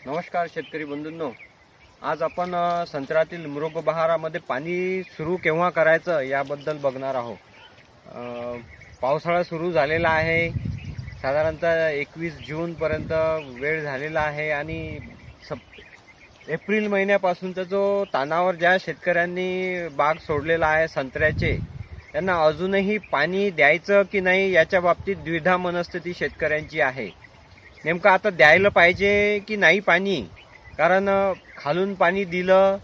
नमस्कार शेतकरी बंधूंनो, आज आपण संत्र्यातील मृग बहारामध्ये पाणी सुरू केव्हा करायचं याबद्दल बघणार आहोत। पावसाळा सुरू झालेला आहे। साधारणतः 21 जून पर्यंत वेळ झालेला आहे आणि एप्रिल महिन्यापासूनचा जो तानावर ज्या शेतकऱ्यांनी बाग सोडलेला आहे संत्र्याचे, त्यांना अजूनही पाणी द्यायचं की नाही याच्या बाबतीत द्विधा मनस्थिती शेतकऱ्यांची आहे। नेमकं आता द्यायला पाहिजे की नाही पाणी, कारण खालून पाणी दिलं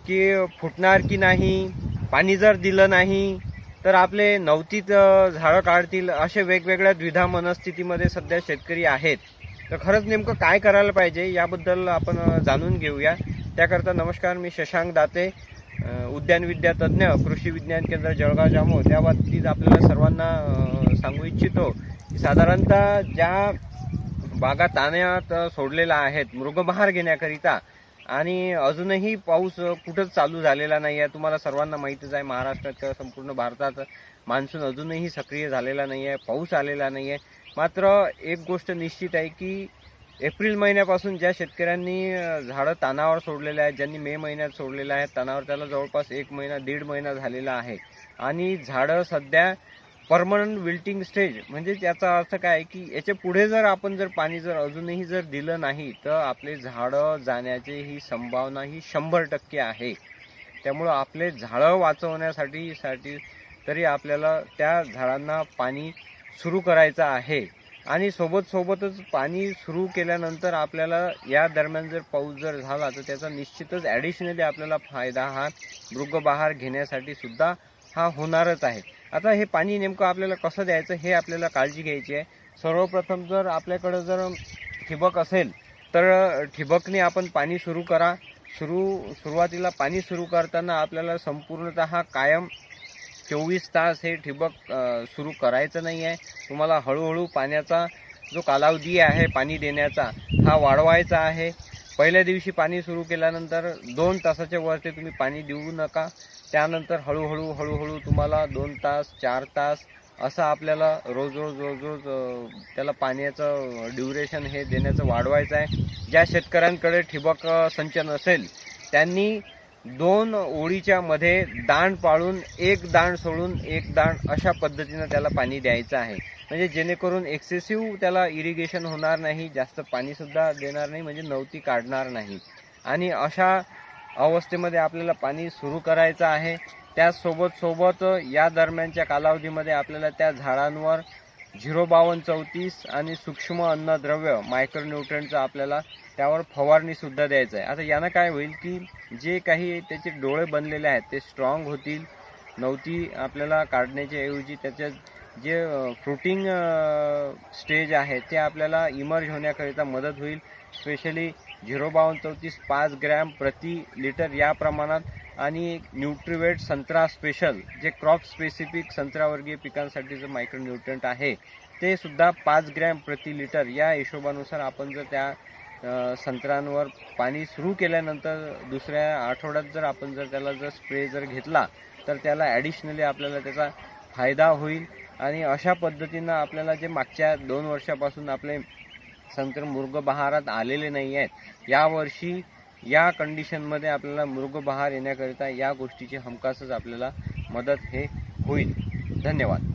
की फुटणार की नाही, पाणी जर दिलं नाही तर आपले नवतीत झाडं काढतील, असे वेगवेगळ्या द्विधा मनस्थितीमध्ये सध्या शेतकरी आहेत। तर खरंच नेमकं काय करायला पाहिजे याबद्दल आपण जाणून घेऊया। त्याकरता नमस्कार, मी शशांक दाते, उद्यान विद्या तज्ञ, कृषी विज्ञान केंद्र जळगाव जामोद। त्या बाबतीत आपल्याला सर्वांना सांगू इच्छितो की साधारणतः ज्या बागा ताण्यात सोडलेला आहेत मृगबहार घेण्याकरिता, आणि अजूनही पाऊस कुठंच चालू झालेला नाही आहे। तुम्हाला सर्वांना माहितीच आहे, महाराष्ट्रात किंवा संपूर्ण भारतात मान्सून अजूनही सक्रिय झालेला नाही आहे, पाऊस आलेला नाही आहे। मात्र एक गोष्ट निश्चित आहे की एप्रिल महिन्यापासून ज्या शेतकऱ्यांनी झाडं तानावर सोडलेले आहेत, ज्यांनी मे महिन्यात सोडलेले आहेत तानावर, त्याला जवळपास 1 महिना 1.5 महिना झालेला आहे आणि झाडं सध्या परमनंट विल्टिंग स्टेज, म्हणजे याचा अर्थ काय की याच्या पुढे जर आपण पाणी अजूनही दिलं नाही तर आपले झाडं जाण्याची ही संभावना ही 100% आहे। त्यामुळे आपले झाडं वाचवण्यासाठी तरी आपल्याला त्या झाडांना पाणी सुरू करायचं आहे। आणि सोबतच पाणी सुरू केल्यानंतर आपल्याला या दरम्यान जर पाऊस झाला तर त्याचा निश्चितच ॲडिशनली आपल्याला फायदा हा मृगबहार घेण्यासाठी सुद्धा हा होणारच आहे। आता हे पाणी नेमकं आपल्याला कसं द्यायचं हे आपल्याला काळजी घ्यायची आहे। सर्वप्रथम जर आपल्याकडे ठिबक असेल तर ठिबकने आपण पाणी सुरू करा। सुरुवातीला पाणी सुरू करताना आपल्याला संपूर्णतः कायम 24 तास हे ठिबक सुरू करायचं नाही आहे। तुम्हाला हळूहळू पाण्याचा जो कालावधी आहे पाणी देण्याचा हा वाढवायचा आहे। पहिल्या दिवशी पाणी सुरू केल्यानंतर 2 तासाच्या वरती तुम्ही पाणी देऊ नका। त्यानंतर हळूहळू तुम्हाला 2 तास 4 तास असं आपल्याला रोज त्याला पाण्याचं ड्युरेशन हे देण्याचं वाढवायचं आहे। ज्या शेतकऱ्यांकडे ठिबक संच नसेल त्यांनी 2 ओळीच्या मध्ये दांड पाळून 1 दांड सोडून 1 दांड अशा पद्धतीने त्याला पाणी द्यायचं आहे, म्हणजे जेणेकरून एक्सेसिव्ह त्याला इरिगेशन होणार नाही, जास्त पाणी सुद्धा देणार नाही, म्हणजे नवती काढणार नाही। आणि अशा अवस्थेमध्ये आपल्याला पाणी सुरू करायचं आहे। त्यासोबत या दरम्यानच्या कालावधीमध्ये आपल्याला त्या झाडांवर 05234 आणि सूक्ष्म अन्नद्रव्य मायक्रोन्यूट्रिएंटचं आपल्याला त्यावर फवारणी सुद्धा द्यायचं आहे। आता यानं काय होईल की जे काही त्याचे डोळे बनलेले आहेत ते स्ट्रॉंग होतील, नवती आपल्याला काढण्याच्या ऐवजी त्याचे जे फ्रुटिंग स्टेज आहे ते आपल्याला इमर्ज होण्याकरिता मदत होईल। स्पेशली 05234 5 ग्रॅम प्रति लिटर या प्रमाणात, आणि न्यूट्रिवेट संत्रा स्पेशल जे क्रॉप स्पेसिफिक संत्र्यावर्गीय पिकांसाठीचं मायक्रोन्यूट्रिएंट आहे ते सुद्धा 5 ग्रॅम प्रति लिटर या हिशोबानुसार आपण जर त्या संत्र्यांवर पाणी सुरू केल्यानंतर दुसऱ्या आठवड्यात आपण त्याला स्प्रे घेतला तर त्याला ॲडिशनली आपल्याला त्याचा फायदा होईल। आणि अशा पद्धतीनं आपल्याला जे मागच्या 2 वर्षापासून आपले संत्रे मृगबहारात आलेले नाही आहेत, यावर्षी या कंडिशनमध्ये आपल्याला मृगबहार येण्याकरिता या गोष्टीची हमखासच आपल्याला मदत हे होईल। धन्यवाद।